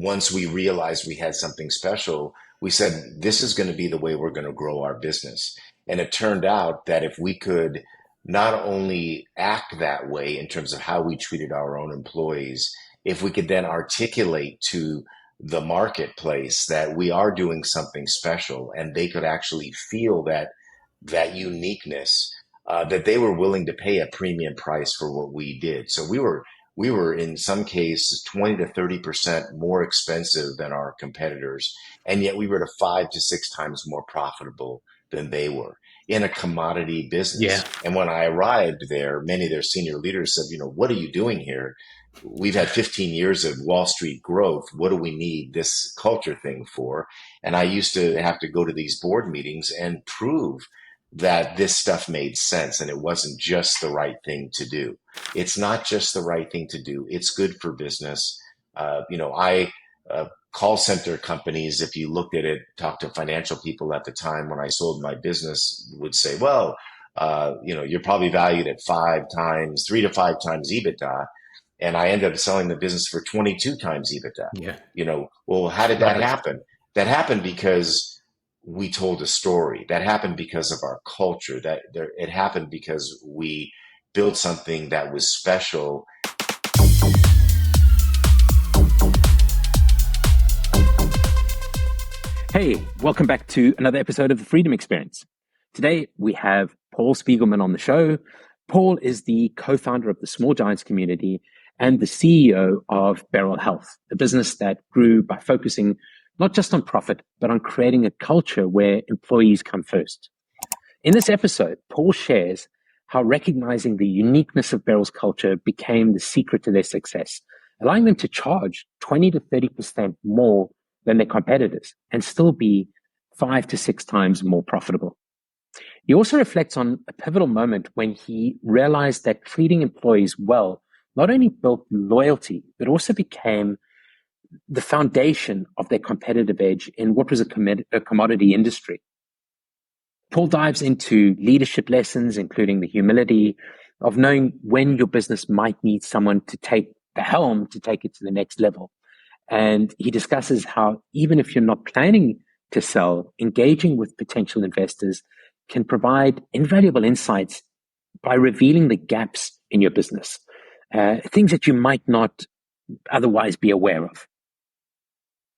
once we realized we had something special, we said, this is going to be the way we're going to grow our business. And it turned out that if we could not only act that way in terms of how we treated our own employees, if we could then articulate to the marketplace that we are doing something special and they could actually feel that uniqueness, that they were willing to pay a premium price for what we did. So we were in some cases 20 to 30% more expensive than our competitors, and yet we were to 5 to 6 times more profitable than they were in a commodity business. Yeah. And when I arrived there, many of their senior leaders said, what are you doing here? We've had 15 years of Wall Street growth. What do we need this culture thing for? And I used to have to go to these board meetings and prove that this stuff made sense and it wasn't just the right thing to do. It's not just the right thing to do. It's good for business. Call center companies, if you looked at it, talked to financial people at the time when I sold my business, would say, well, you're probably valued at 3 to 5 times EBITDA. And I ended up selling the business for 22 times EBITDA. Yeah. Well, how did that happen? That happened because we told a story. That happened because of our culture. It happened because we built something that was special. Hey, welcome back to another episode of The Freedom Experience. Today, we have Paul Spiegelman on the show. Paul is the co-founder of the Small Giants community and the CEO of Beryl Health, a business that grew by focusing not just on profit, but on creating a culture where employees come first. In this episode, Paul shares how recognizing the uniqueness of Beryl's culture became the secret to their success, allowing them to charge 20 to 30% more than their competitors and still be 5 to 6 times more profitable. He also reflects on a pivotal moment when he realized that treating employees well not only built loyalty, but also became the foundation of their competitive edge in what was a commodity industry. Paul dives into leadership lessons, including the humility of knowing when your business might need someone to take the helm to take it to the next level. And he discusses how even if you're not planning to sell, engaging with potential investors can provide invaluable insights by revealing the gaps in your business, things that you might not otherwise be aware of.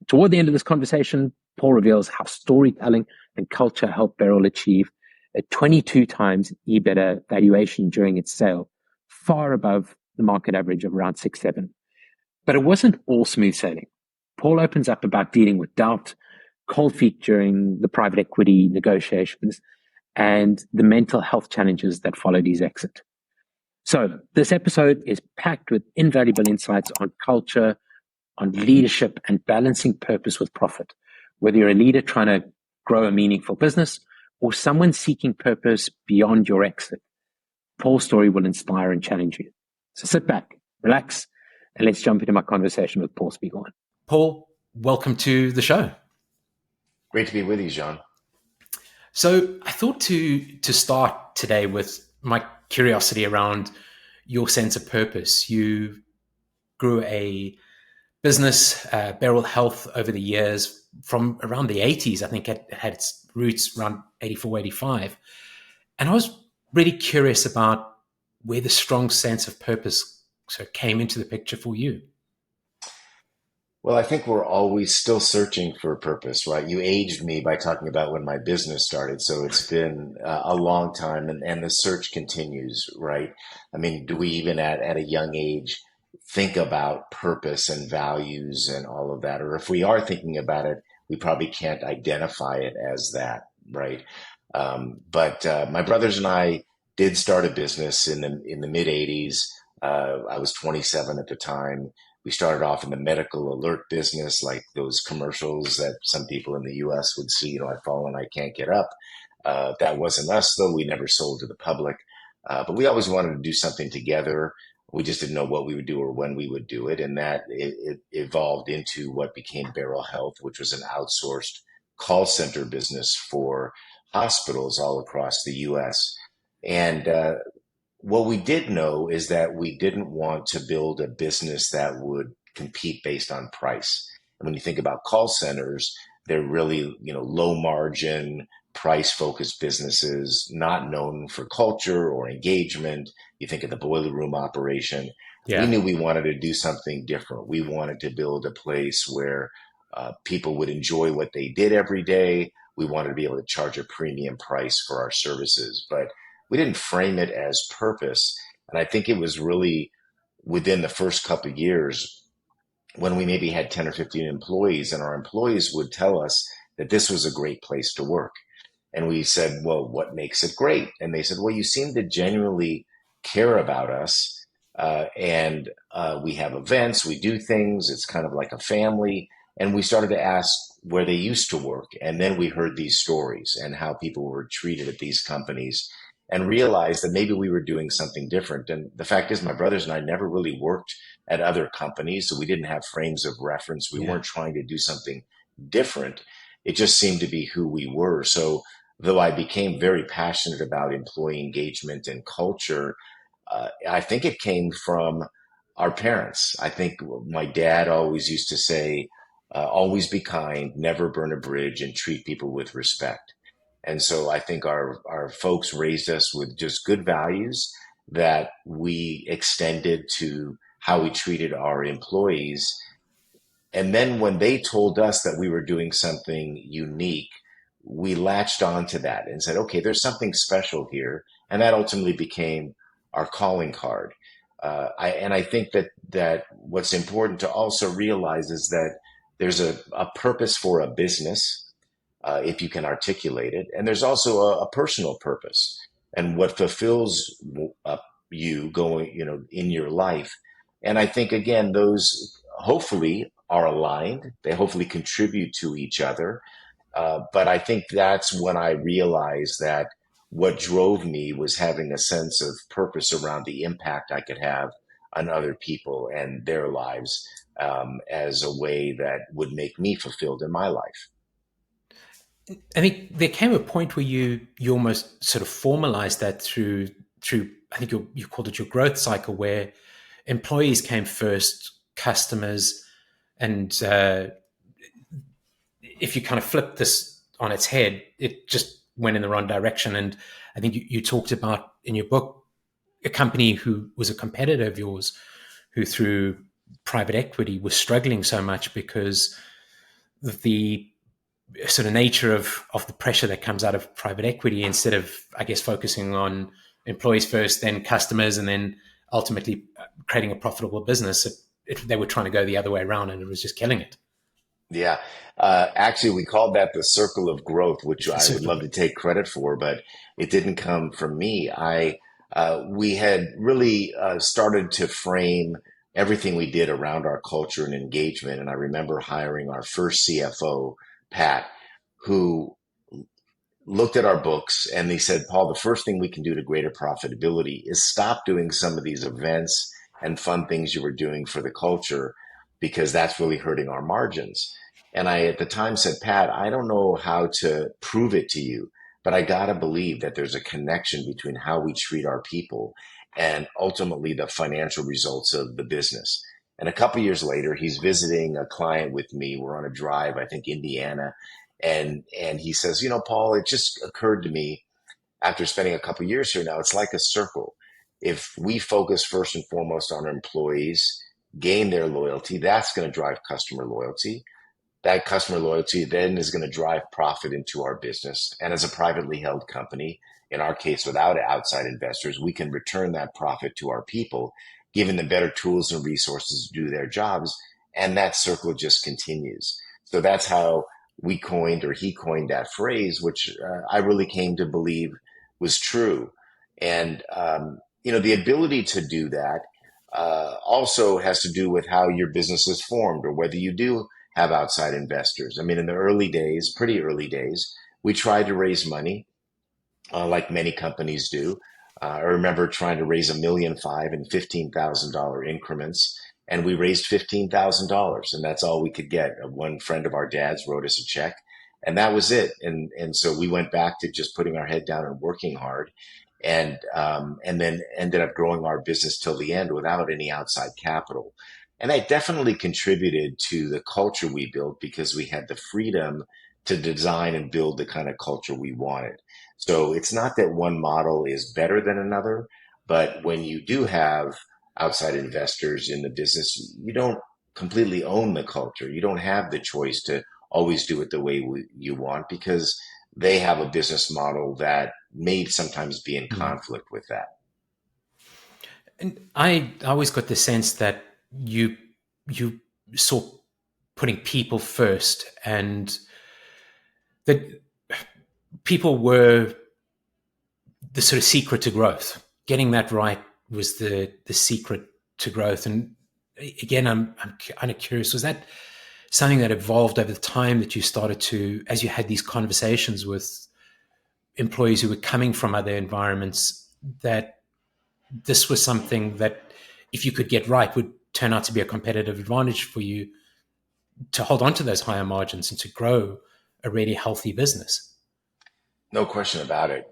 Toward the end of this conversation, Paul reveals how storytelling and culture helped Beryl achieve a 22 times EBITDA valuation during its sale, far above the market average of around 6-7. But it wasn't all smooth sailing. Paul opens up about dealing with doubt, cold feet during the private equity negotiations, and the mental health challenges that followed his exit. So this episode is packed with invaluable insights on culture, on leadership, and balancing purpose with profit. Whether you're a leader trying to grow a meaningful business or someone seeking purpose beyond your exit, Paul's story will inspire and challenge you. So sit back, relax, and let's jump into my conversation with Paul Spiegelman. Paul, welcome to the show. Great to be with you, John. So I thought to start today with my curiosity around your sense of purpose. You grew a business, Beryl Health, over the years from around the 80s. I think it had its roots around 84, 85. And I was really curious about where the strong sense of purpose came into the picture for you. Well, I think we're always still searching for a purpose, right? You aged me by talking about when my business started. So it's been a long time and the search continues, right? I mean, do we even at a young age think about purpose and values and all of that? Or if we are thinking about it, we probably can't identify it as that, right? But my brothers and I did start a business in the mid 80s. I was 27 at the time. We started off in the medical alert business, like those commercials that some people in the US would see, I've fallen, I can't get up. That wasn't us, though. We never sold to the public. But we always wanted to do something together. We just didn't know what we would do or when we would do it. And that it evolved into what became Beryl Health, which was an outsourced call center business for hospitals all across the US. And what we did know is that we didn't want to build a business that would compete based on price. And when you think about call centers, they're really, low margin, price focused businesses, not known for culture or engagement. You think of the boiler room operation. We Yeah. knew we wanted to do something different. We wanted to build a place where people would enjoy what they did every day. We wanted to be able to charge a premium price for our services, but we didn't frame it as purpose. And I think it was really within the first couple of years when we maybe had 10 or 15 employees, and our employees would tell us that this was a great place to work. And we said, well, what makes it great? And they said, well, you seem to genuinely care about us. And we have events, we do things. It's kind of like a family. And we started to ask where they used to work. And then we heard these stories and how people were treated at these companies and realized that maybe we were doing something different. And the fact is, my brothers and I never really worked at other companies. So we didn't have frames of reference. We Yeah. weren't trying to do something different. It just seemed to be who we were. So though I became very passionate about employee engagement and culture, I think it came from our parents. I think my dad always used to say, always be kind, never burn a bridge, and treat people with respect. And so I think our folks raised us with just good values that we extended to how we treated our employees. And then when they told us that we were doing something unique, we latched on to that and said, okay, there's something special here. And that ultimately became our calling card. And I think that what's important to also realize is that there's a purpose for a business, if you can articulate it. And there's also a personal purpose and what fulfills uh, you going, in your life. And I think, again, those hopefully are aligned. They hopefully contribute to each other. But I think that's when I realized that what drove me was having a sense of purpose around the impact I could have on other people and their lives, as a way that would make me fulfilled in my life. I think there came a point where you almost sort of formalized that through I think you called it your growth cycle, where employees came first, customers, and if you kind of flip this on its head, it just went in the wrong direction. And I think you talked about in your book a company who was a competitor of yours, who through private equity was struggling so much because of the sort of nature of the pressure that comes out of private equity, instead of, I guess, focusing on employees first, then customers, and then ultimately creating a profitable business. They were trying to go the other way around, and it was just killing it. Yeah. Actually, we called that the circle of growth, which I would love to take credit for, but it didn't come from me. We had really started to frame everything we did around our culture and engagement. And I remember hiring our first CFO, Pat, who looked at our books and they said, Paul, the first thing we can do to greater profitability is stop doing some of these events and fun things you were doing for the culture because that's really hurting our margins. And I, at the time, said, Pat, I don't know how to prove it to you, but I got to believe that there's a connection between how we treat our people and ultimately the financial results of the business. And a couple years later, he's visiting a client with me. We're on a drive, I think, Indiana, and he says, Paul, it just occurred to me after spending a couple years here now, it's like a circle. If we focus first and foremost on our employees, gain their loyalty, that's going to drive customer loyalty. That customer loyalty then is going to drive profit into our business. And as a privately held company, in our case, without outside investors, we can return that profit to our people, giving them better tools and resources to do their jobs. And that circle just continues. So that's how we coined, or he coined, that phrase, which I really came to believe was true. And, the ability to do that also has to do with how your business is formed or whether you do have outside investors. I mean, in the early days, pretty early days, we tried to raise money, like many companies do. I remember trying to raise $1.5 million in $15,000 increments, and we raised $15,000, and that's all we could get. One friend of our dad's wrote us a check, and that was it. And so we went back to just putting our head down and working hard, and then ended up growing our business till the end without any outside capital. And that definitely contributed to the culture we built because we had the freedom to design and build the kind of culture we wanted. So it's not that one model is better than another, but when you do have outside investors in the business, you don't completely own the culture. You don't have the choice to always do it the way you want because they have a business model that may sometimes be in Mm. conflict with that. And I always got the sense that you saw putting people first, and that people were the sort of secret to growth. Getting that right was the secret to growth. And again, I'm kind of curious, was that something that evolved over the time that you started to, as you had these conversations with employees who were coming from other environments, that this was something that if you could get right would turn out to be a competitive advantage for you to hold on to those higher margins and to grow a really healthy business? No question about it.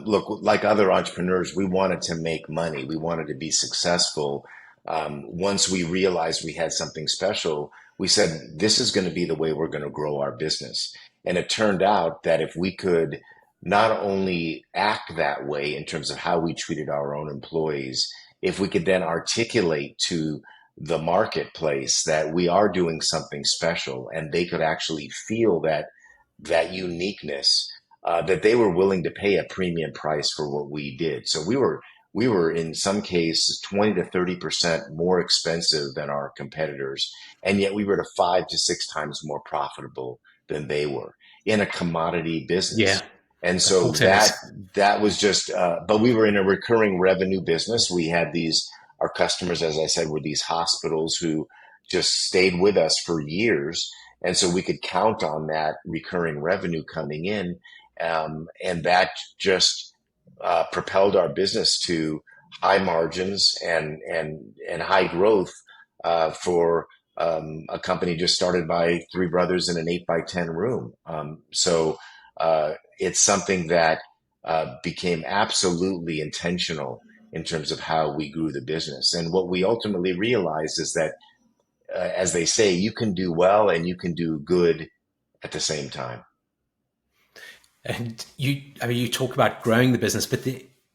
Look, like other entrepreneurs, we wanted to make money. We wanted to be successful. Once we realized we had something special, we said, this is going to be the way we're going to grow our business. And it turned out that if we could not only act that way in terms of how we treated our own employees, if we could then articulate to the marketplace that we are doing something special and they could actually feel that uniqueness, that they were willing to pay a premium price for what we did. So we were in some cases 20 to 30% more expensive than our competitors, and yet we were to 5 to 6 times more profitable than they were in a commodity Yeah, business. And of so that wholesalers. that was just, but we were in a recurring revenue business. We had these, our customers, as I said, were these hospitals who just stayed with us for years. And so we could count on that recurring revenue coming in, and that just propelled our business to high margins and high growth for a company just started by three brothers in an 8 by 10 room. It's something that became absolutely intentional in terms of how we grew the business. And what we ultimately realized is that, as they say, you can do well and you can do good at the same time. And I mean, you talk about growing the business, but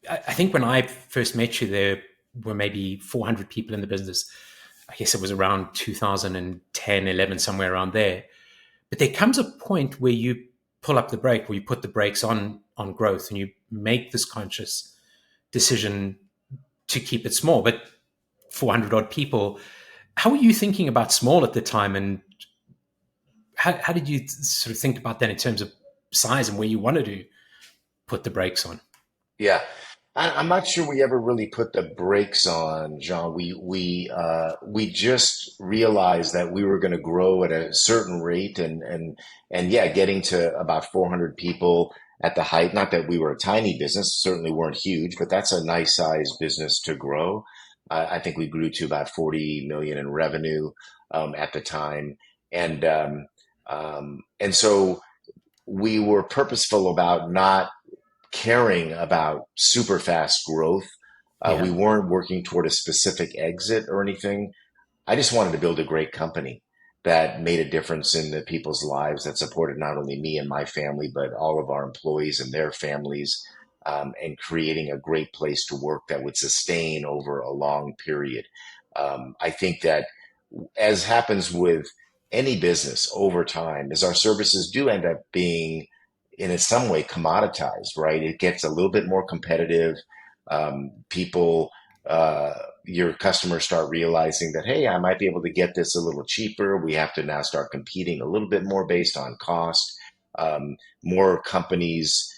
I think when I first met you, there were maybe 400 people in the business. I guess it was around 2010, 11, somewhere around there. But there comes a point where you pull up the brake, where you put the brakes on growth, and you make this conscious decision to keep it small. But 400 odd people, how were you thinking about small at the time, and how did you sort of think about that in terms of size and where you wanted to put the brakes on? Yeah, I'm not sure we ever really put the brakes on, Jean. We just realized that we were going to grow at a certain rate, and yeah, getting to about 400 people at the height. Not that we were a tiny business, certainly weren't huge, but that's a nice size business to grow. I think we grew to about 40 million in revenue at the time, and so we were purposeful about not caring about super fast growth. We Yeah, weren't working toward a specific exit or anything. I just wanted to build a great company that made a difference in the people's lives, that supported not only me and my family, but all of our employees and their families, and creating a great place to work that would sustain over a long period. I think that, as happens with any business over time, is our services do end up being in some way commoditized, right? It gets a little bit more competitive. People, your customers start realizing that, hey, I might be able to get this a little cheaper. We have to now start competing a little bit more based on cost. More companies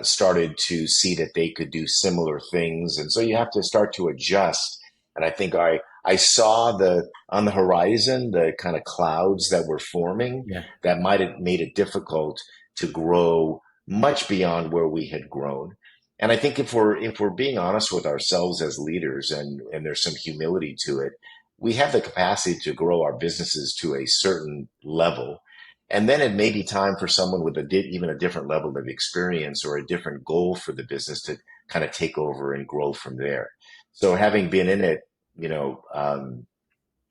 started to see that they could do similar things, and so you have to start to adjust. And I think I saw the on the horizon the kind of clouds that were forming yeah, that might have made it difficult to grow much beyond where we had grown. And I think if we're being honest with ourselves as leaders, and there's some humility to it, we have the capacity to grow our businesses to a certain level. And then it may be time for someone with even a different level of experience or a different goal for the business to kind of take over and grow from there. So having been in it, you know,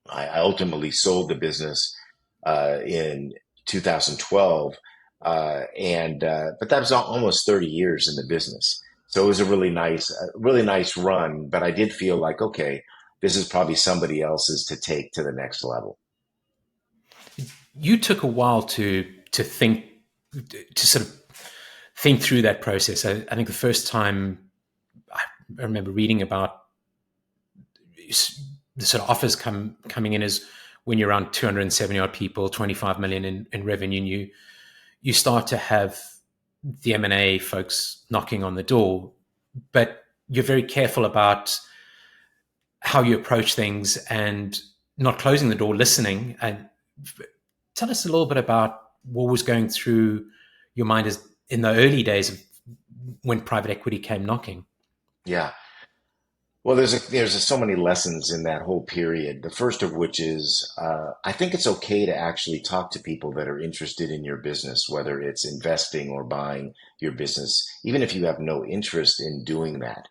I ultimately sold the business in 2012, but that was almost 30 years in the business. So it was really nice run. But I did feel like, okay, this is probably somebody else's to take to the next level. You took a while to think, to sort of think through that process. I think the first time I remember reading about the sort of offers coming in is when you're around 270 odd people, 25 million in revenue, and you start to have the M&A folks knocking on the door, but you're very careful about how you approach things and not closing the door, listening. And tell us a little bit about what was going through your mind as in the early days of when private equity came knocking. Yeah. Well, so many lessons in that whole period. The first of which is, I think it's okay to actually talk to people that are interested in your business, whether it's investing or buying your business, even if you have no interest in doing that.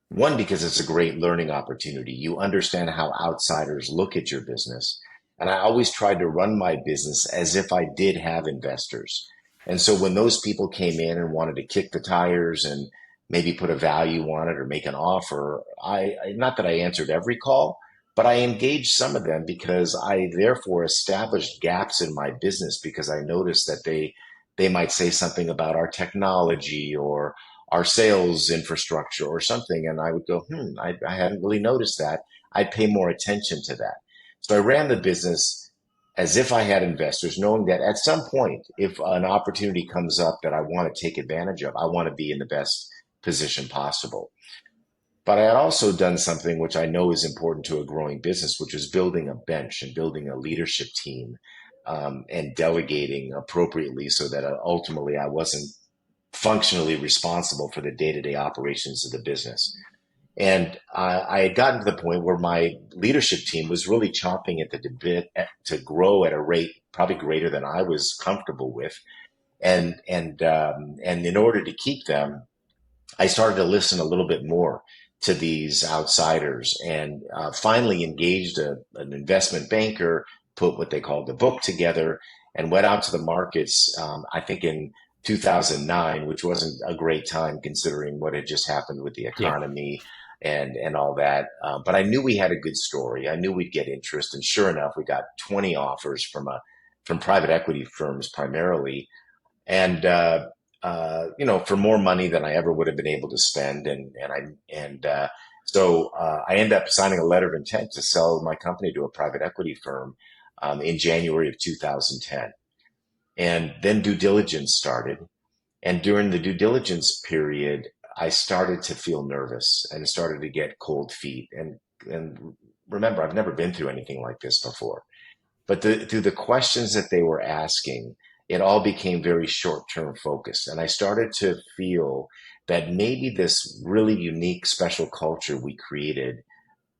One, because it's a great learning opportunity. You understand how outsiders look at your business. And I always tried to run my business as if I did have investors. And so when those people came in and wanted to kick the tires and maybe put a value on it or make an offer, not that I answered every call, but I engaged some of them because I therefore established gaps in my business because I noticed that they might say something about our technology or our sales infrastructure or something. And I would go, I hadn't really noticed that. I'd pay more attention to that. So I ran the business as if I had investors, knowing that at some point, if an opportunity comes up that I want to take advantage of, I want to be in the best position possible. But I had also done something which I know is important to a growing business, which is building a bench and building a leadership team, and delegating appropriately so that ultimately I wasn't functionally responsible for the day-to-day operations of the business. And I had gotten to the point where my leadership team was really chomping at the bit to grow at a rate probably greater than I was comfortable with. And in order to keep them, I started to listen a little bit more to these outsiders and finally engaged an investment banker, put what they called the book together, and went out to the markets, I think in 2009, which wasn't a great time considering what had just happened with the Yeah. economy and all that. But I knew we had a good story. I knew we'd get interest. And sure enough, we got 20 offers from private equity firms primarily and for more money than I ever would have been able to spend, so I ended up signing a letter of intent to sell my company to a private equity firm in January of 2010, and then due diligence started, and during the due diligence period, I started to feel nervous and started to get cold feet, and remember, I've never been through anything like this before. But through the questions that they were asking, it all became very short-term focused. And I started to feel that maybe this really unique, special culture we created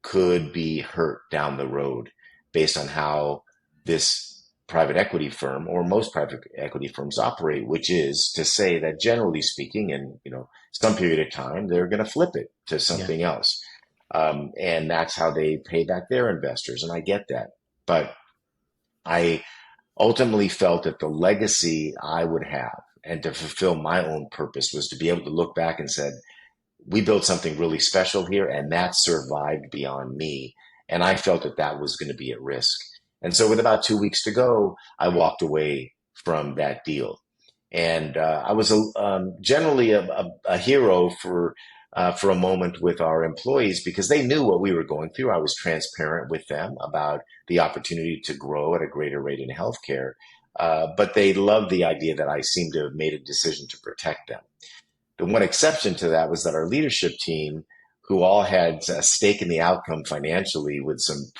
could be hurt down the road based on how this private equity firm or most private equity firms operate, which is to say that generally speaking, in some period of time, they're going to flip it to Yeah. something else. And that's how they pay back their investors. And I get that. But I ultimately felt that the legacy I would have and to fulfill my own purpose was to be able to look back and said, we built something really special here and that survived beyond me. And I felt that that was going to be at risk. And so with about 2 weeks to go, I walked away from that deal. And I was generally a hero for a moment with our employees because they knew what we were going through. I was transparent with them about the opportunity to grow at a greater rate in healthcare. But they loved the idea that I seemed to have made a decision to protect them. The one exception to that was that our leadership team, who all had a stake in the outcome financially with some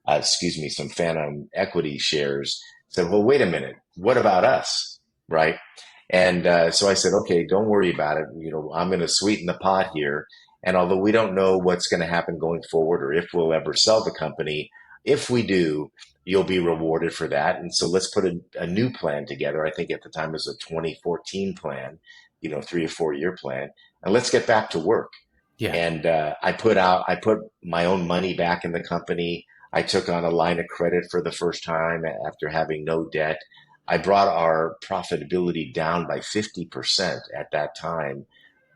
some phantom equity shares, said, well, wait a minute, what about us? Right. And so I said, okay, don't worry about it. I'm going to sweeten the pot here. And although we don't know what's going to happen going forward or if we'll ever sell the company, if we do, you'll be rewarded for that. And so let's put a new plan together. I think at the time it was a 2014 plan, 3 or 4 year plan, and let's get back to work. Yeah. And I put my own money back in the company. I took on a line of credit for the first time after having no debt. I brought our profitability down by 50% at that time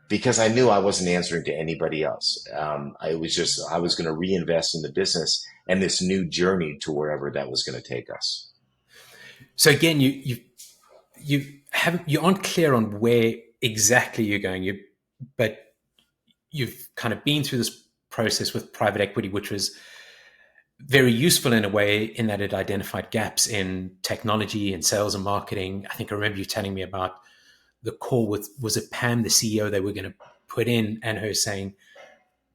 because I knew I wasn't answering to anybody else. I was going to reinvest in the business and this new journey to wherever that was going to take us. So again, you aren't clear on where exactly you're going. But you've kind of been through this process with private equity, which was very useful in a way in that it identified gaps in technology and sales and marketing. I think I remember you telling me about the call with, was it Pam, the CEO, they were going to put in, and her saying,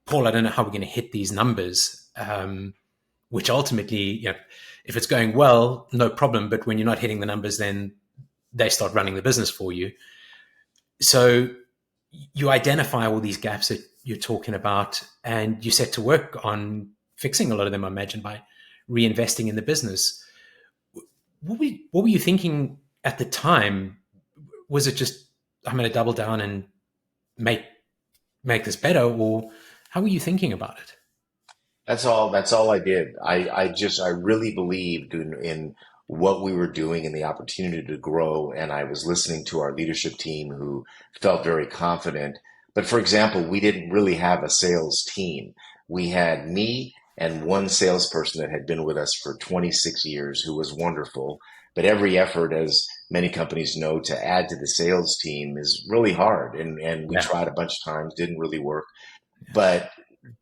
Paul, I don't know how we're going to hit these numbers, which ultimately, if it's going well, no problem. But when you're not hitting the numbers, then they start running the business for you. So you identify all these gaps that you're talking about, and you set to work on fixing a lot of them, I imagine, by reinvesting in the business. What were you thinking at the time? Was it just, I'm going to double down and make this better, or how were you thinking about it? That's all I did. I really believed in what we were doing and the opportunity to grow. And I was listening to our leadership team who felt very confident. But for example, we didn't really have a sales team. We had me and one salesperson that had been with us for 26 years who was wonderful. But every effort, as many companies know, to add to the sales team is really hard. And we Yeah. tried a bunch of times, didn't really work. But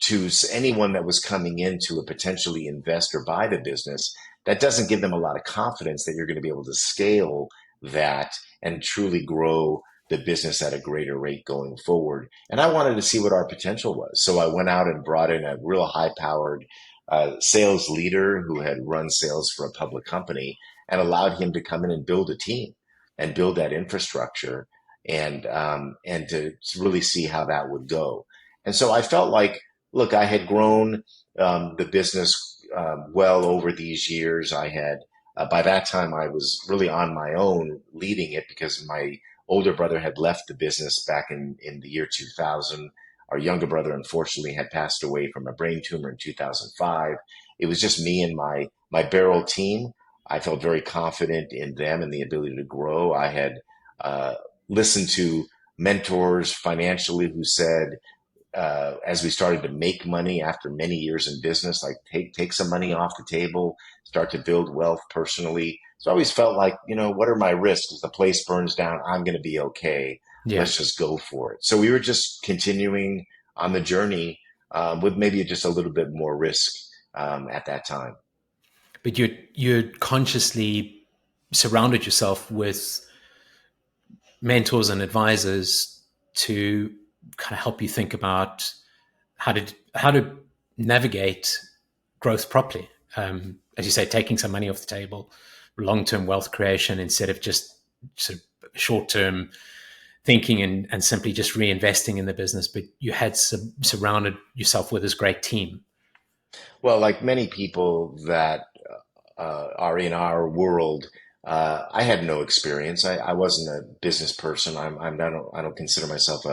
to anyone that was coming in to potentially invest or buy the business, that doesn't give them a lot of confidence that you're going to be able to scale that and truly grow the business at a greater rate going forward. And I wanted to see what our potential was. So I went out and brought in a real high powered sales leader who had run sales for a public company and allowed him to come in and build a team and build that infrastructure and to really see how that would go. And so I felt like, look, I had grown the business well over these years. I had, by that time, I was really on my own leading it because my older brother had left the business back in the year 2000. Our younger brother, unfortunately, had passed away from a brain tumor in 2005. It was just me and my Beryl team. I felt very confident in them and the ability to grow. I had uh, listened to mentors financially who said, as we started to make money after many years in business, like take some money off the table, start to build wealth personally. So I always felt like, what are my risks? If the place burns down, I'm going to be okay. Yeah. Let's just go for it. So we were just continuing on the journey with maybe just a little bit more risk at that time. But you consciously surrounded yourself with mentors and advisors to kind of help you think about how to navigate growth properly. As you say, taking some money off the table, long-term wealth creation instead of just sort of short-term thinking and simply just reinvesting in the business. But you had surrounded yourself with this great team. Well, like many people that are in our world, I had no experience. I wasn't a business person. I don't consider myself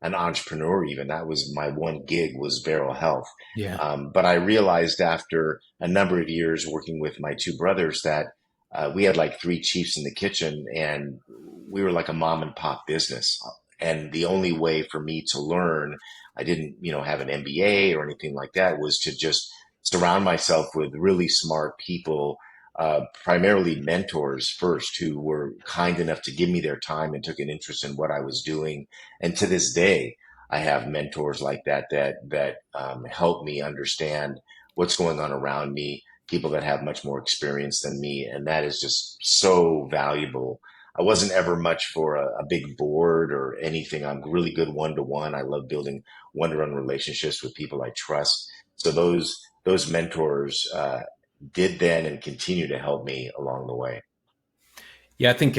an entrepreneur even. That was my one gig was Beryl Health. Yeah. But I realized after a number of years working with my two brothers that we had like three chiefs in the kitchen and we were like a mom and pop business. And the only way for me to learn, I didn't, have an MBA or anything like that, was to just surround myself with really smart people, primarily mentors first, who were kind enough to give me their time and took an interest in what I was doing. And to this day, I have mentors like that help me understand what's going on around me, people that have much more experience than me, and that is just so valuable. I wasn't ever much for a big board or anything. I'm really good one to one. I love building one to one relationships with people I trust. So those mentors did then and continue to help me along the way. Yeah, I think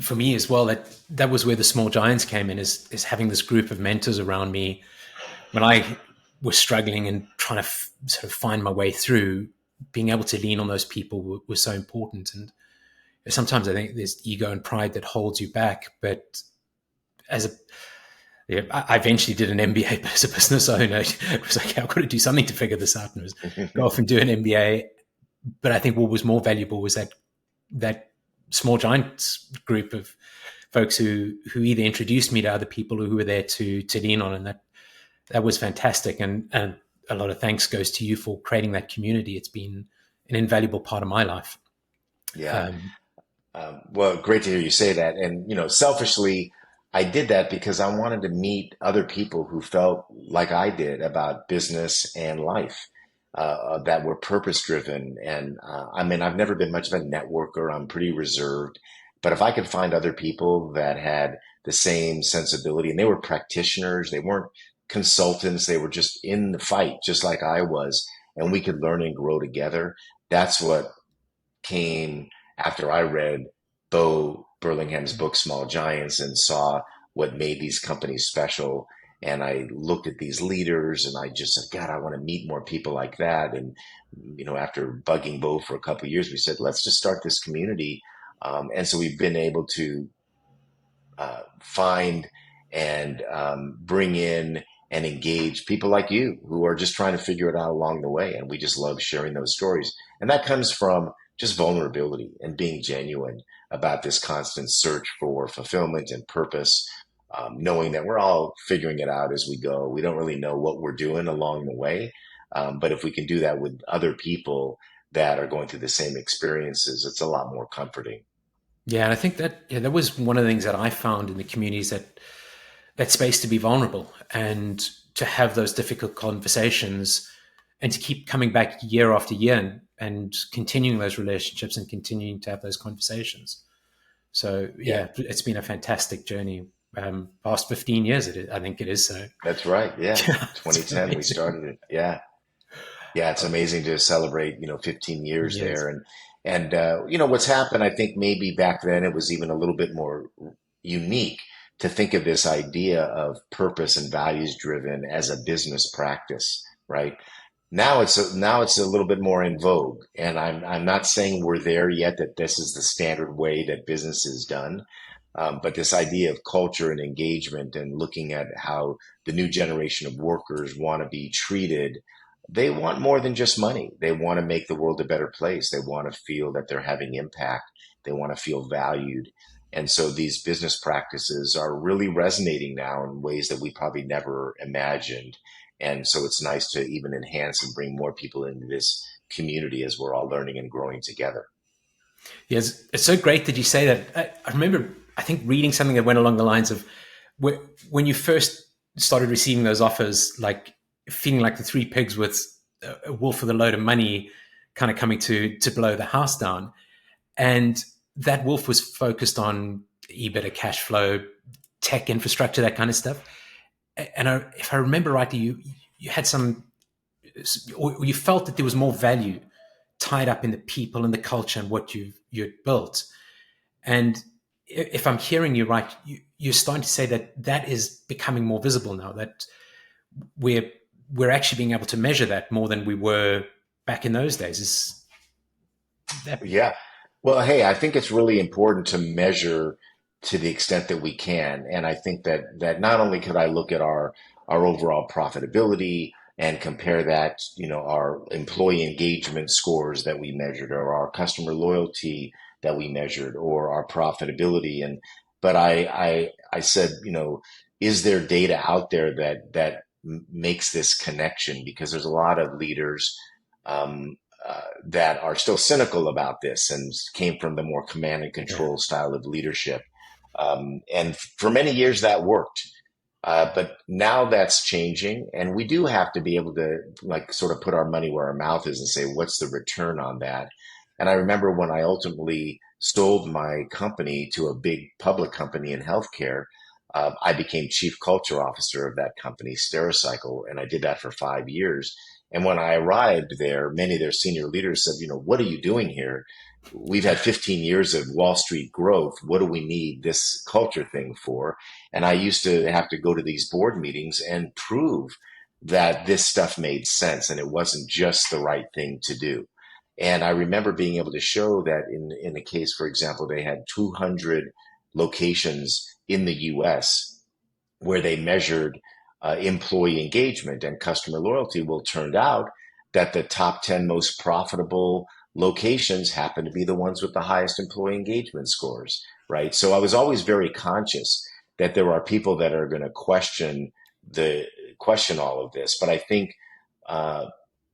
for me as well, that was where the small giants came in, is having this group of mentors around me when I was struggling and trying to sort of find my way through. Being able to lean on those people was so important. And sometimes I think there's ego and pride that holds you back. But as a Yeah, I eventually did an MBA as a business owner. It was like, I've got to do something to figure this out, and it was go off and do an MBA. But I think what was more valuable was that small giants group of folks who either introduced me to other people or who were there to lean on, and that was fantastic. And a lot of thanks goes to you for creating that community. It's been an invaluable part of my life. Yeah. Um, Well, great to hear you say that. And, selfishly, I did that because I wanted to meet other people who felt like I did about business and life, that were purpose driven. And I mean, I've never been much of a networker. I'm pretty reserved. But if I could find other people that had the same sensibility and they were practitioners, they weren't consultants, they were just in the fight, just like I was, and we could learn and grow together. That's what came after I read Bo Burlingham's book, Small Giants, and saw what made these companies special. And I looked at these leaders and I just said, God, I want to meet more people like that. And, after bugging Bo for a couple of years, we said, let's just start this community. And so we've been able to find and bring in and engage people like you who are just trying to figure it out along the way. And we just love sharing those stories. And that comes from just vulnerability and being genuine about this constant search for fulfillment and purpose, knowing that we're all figuring it out as we go. We don't really know what we're doing along the way. But if we can do that with other people that are going through the same experiences, it's a lot more comforting. yeah, and I think that was one of the things that I found in the communities, that space to be vulnerable and to have those difficult conversations and to keep coming back year after year and continuing those relationships and continuing to have those conversations. So Yeah. yeah, it's been a fantastic journey. Past 15 years, I think it is. So That's right. Yeah. yeah, it's 2010, we amazing. started it. Yeah. Yeah. It's amazing to celebrate, 15 years Yes. there. And what's happened, I think maybe back then it was even a little bit more unique to think of this idea of purpose and values driven as a business practice, right? Now it's a little bit more in vogue. And I'm not saying we're there yet that this is the standard way that business is done. But this idea of culture and engagement and looking at how the new generation of workers want to be treated, they want more than just money. They want to make the world a better place. They want to feel that they're having impact. They want to feel valued. And so these business practices are really resonating now in ways that we probably never imagined. And so it's nice to even enhance and bring more people into this community as we're all learning and growing together. Yes, it's so great that you say that. I remember, I think, reading something that went along the lines of when you first started receiving those offers, like feeling like the three pigs with a wolf with a load of money kind of coming to blow the house down. And that wolf was focused on EBITDA, cash flow, tech infrastructure, that kind of stuff. And if I remember rightly, you had some, or you felt that there was more value tied up in the people and the culture and what you'd built. And if I'm hearing you right, you're starting to say that is becoming more visible now. That we're we're actually being able to measure that more than we were back in those days. Is that Yeah. Well, hey, I think it's really important to measure to the extent that we can. And I think that not only could I look at our overall profitability and compare that, our employee engagement scores that we measured or our customer loyalty that we measured or our profitability. But I said, is there data out there that makes this connection? Because there's a lot of leaders that are still cynical about this and came from the more command and yeah, control style of leadership. And for many years that worked. But now that's changing, and we do have to be able to like sort of put our money where our mouth is and say, what's the return on that? And I remember when I ultimately sold my company to a big public company in healthcare, I became chief culture officer of that company, Stericycle, and I did that for 5 years. And when I arrived there, many of their senior leaders said, what are you doing here? We've had 15 years of Wall Street growth. What do we need this culture thing for? And I used to have to go to these board meetings and prove that this stuff made sense and it wasn't just the right thing to do. And I remember being able to show that in a case, for example, they had 200 locations in the US where they measured employee engagement and customer loyalty. Well, turned out that the top 10 most profitable locations happen to be the ones with the highest employee engagement scores, right? So I was always very conscious that there are people that are going to question all of this. But I think uh,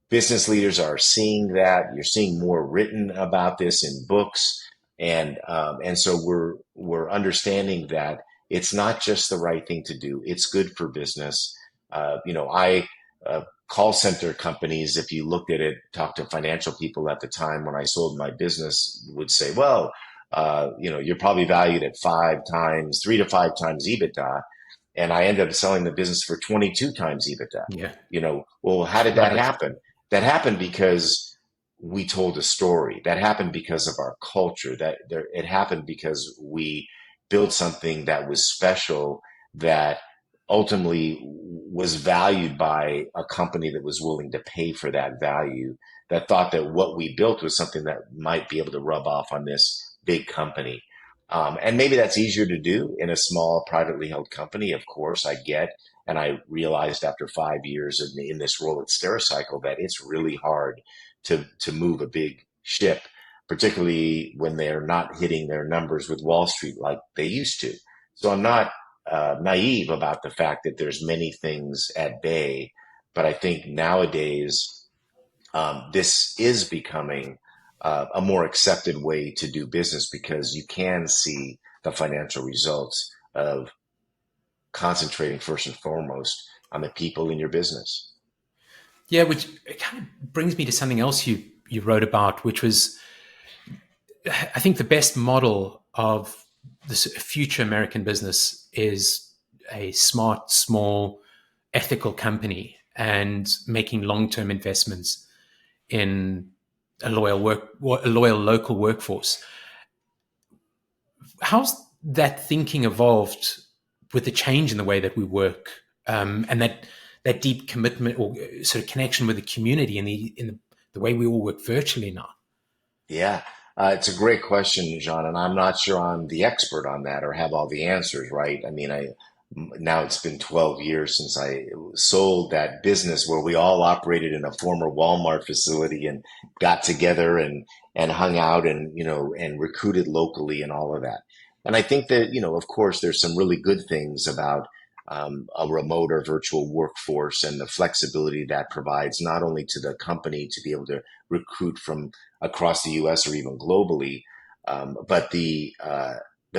business leaders are seeing that. You're seeing more written about this in books, and so we're understanding that it's not just the right thing to do. It's good for business. I call center companies, if you looked at it, talked to financial people at the time when I sold my business, would say, well, you're probably valued at 5 times, 3 to 5 times EBITDA. And I ended up selling the business for 22 times EBITDA. Yeah. Well, how did that Love it. happen? That happened because we told a story. That happened because of our culture. It happened because we built something that was special, that ultimately was valued by a company that was willing to pay for that value, that thought that what we built was something that might be able to rub off on this big company. And maybe that's easier to do in a small privately held company. Of course, I get. And I realized after 5 years in this role at Stericycle that it's really hard to move a big ship, particularly when they're not hitting their numbers with Wall Street like they used to. So I'm not naive about the fact that there's many things at bay, but I think nowadays this is becoming a more accepted way to do business because you can see the financial results of concentrating first and foremost on the people in your business. Yeah, which kind of brings me to something else you wrote about, which was, I think, the best model of this future American business is a smart, small, ethical company and making long-term investments in a loyal local workforce. How's that thinking evolved with the change in the way that we work, and that deep commitment or sort of connection with the community in the way we all work virtually now? Yeah, it's a great question, John, and I'm not sure I'm the expert on that or have all the answers, right? I mean, now it's been 12 years since I sold that business where we all operated in a former Walmart facility and got together and hung out and and recruited locally and all of that. And I think that of course, there's some really good things about a remote or virtual workforce and the flexibility that provides not only to the company to be able to recruit from across the U.S. or even globally, but the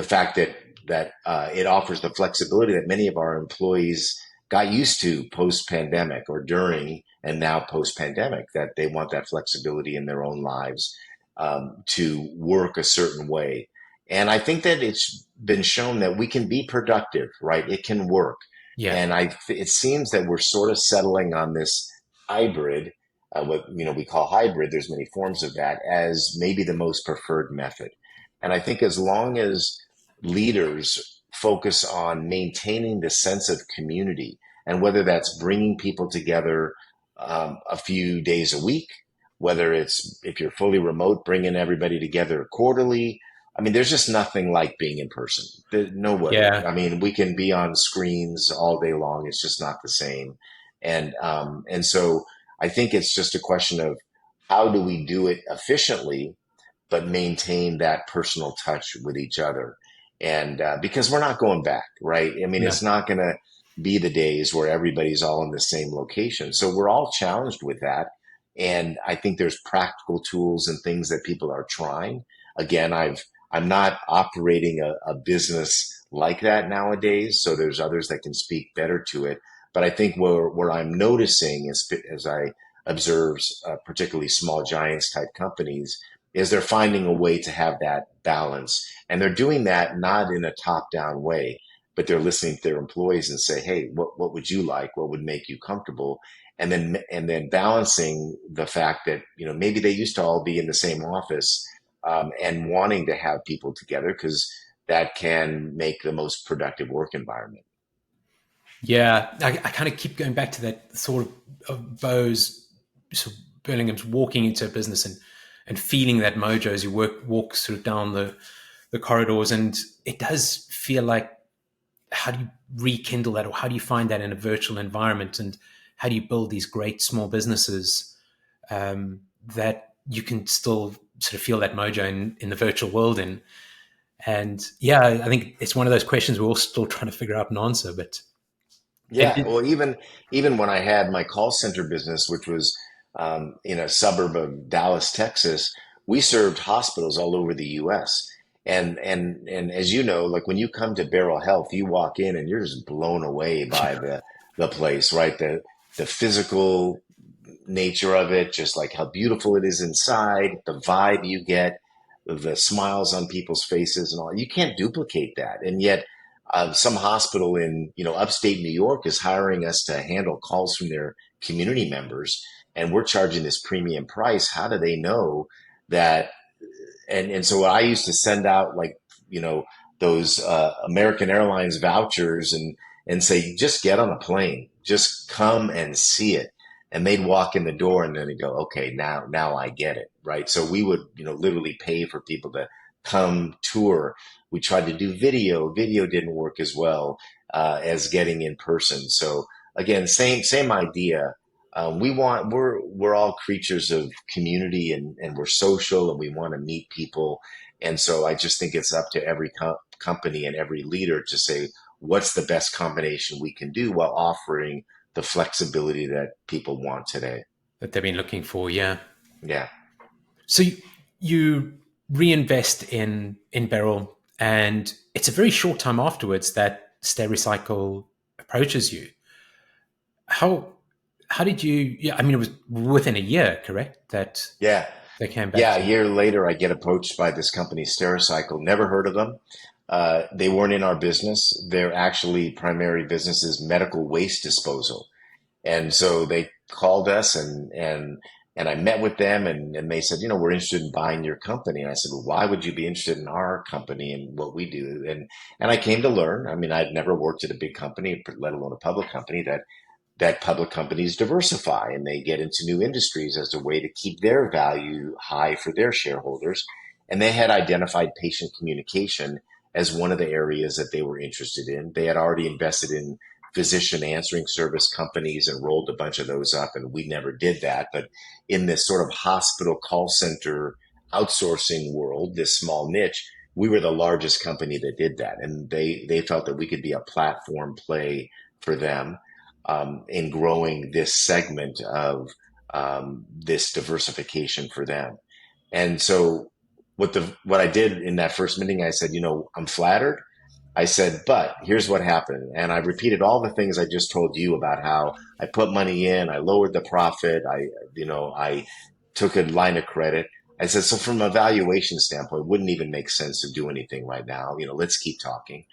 fact that it offers the flexibility that many of our employees got used to post pandemic or during and now post pandemic, that they want that flexibility in their own lives to work a certain way. And I think that it's been shown that we can be productive, right? It can work. Yeah. And it seems that we're sort of settling on this hybrid, what we call hybrid. There's many forms of that as maybe the most preferred method. And I think as long as leaders focus on maintaining the sense of community, and whether that's bringing people together a few days a week, whether it's if you're fully remote, bringing everybody together quarterly. I mean, there's just nothing like being in person. No way. Yeah. I mean, we can be on screens all day long. It's just not the same. And so I think it's just a question of how do we do it efficiently, but maintain that personal touch with each other. And because we're not going back, right? I mean, No. it's not going to be the days where everybody's all in the same location. So we're all challenged with that. And I think there's practical tools and things that people are trying. Again, I'm not operating a business like that nowadays. So there's others that can speak better to it. But I think where I'm noticing as I observe, particularly small giants type companies, is they're finding a way to have that balance. And they're doing that not in a top down way, but they're listening to their employees and say, hey, what would you like? What would make you comfortable? And then balancing the fact that, maybe they used to all be in the same office, and wanting to have people together because that can make the most productive work environment. Yeah. I kind of keep going back to that thought of Bo's, sort of Burlingham's walking into a business and feeling that mojo as you walk sort of down the corridors. And it does feel like how do you rekindle that, or how do you find that in a virtual environment, and how do you build these great small businesses that you can still sort of feel that mojo in the virtual world in? And yeah, I think it's one of those questions we're all still trying to figure out an answer. But Yeah, well, even when I had my call center business, which was in a suburb of Dallas, Texas, we served hospitals all over the U.S. And as you know, like when you come to Beryl Health, you walk in and you're just blown away by the place, right? The physical nature of it, just like how beautiful it is inside, the vibe you get, the smiles on people's faces and all. You can't duplicate that. And yet, some hospital in, upstate New York is hiring us to handle calls from their community members, and we're charging this premium price. How do they know that? And so I used to send out like, you know, those American Airlines vouchers and say, just get on a plane, just come and see it. And they'd walk in the door and then they'd go, okay, now I get it, right? So we would, literally pay for people to come tour. We tried to do video. Video didn't work as well as getting in person. So again, same idea. We're all creatures of community, and we're social, and we want to meet people. And so I just think it's up to every company and every leader to say, what's the best combination we can do while offering the flexibility that people want today. that they've been looking for, yeah. Yeah. So you reinvest in Beryl, and it's a very short time afterwards that Stericycle approaches you. How did you? Yeah, I mean, it was within a year, correct? That Yeah. they came back Yeah. to A you. year later, I get approached by this company, Stericycle. Never heard of them. They weren't in our business. Their actually primary business is medical waste disposal. And so they called us and I met with them and they said, we're interested in buying your company. And I said, well, why would you be interested in our company and what we do? And I came to learn. I mean, I'd never worked at a big company, let alone a public company, that public companies diversify and they get into new industries as a way to keep their value high for their shareholders. And they had identified patient communication as one of the areas that they were interested in. They had already invested in physician answering service companies and rolled a bunch of those up, and we never did that. But in this sort of hospital call center outsourcing world, this small niche, we were the largest company that did that. And they felt that we could be a platform play for them in growing this segment of this diversification for them. And so what I did in that first meeting, I said, I'm flattered. I said, but here's what happened. And I repeated all the things I just told you about how I put money in, I lowered the profit, I took a line of credit. I said, so from a valuation standpoint, it wouldn't even make sense to do anything right now. Let's keep talking.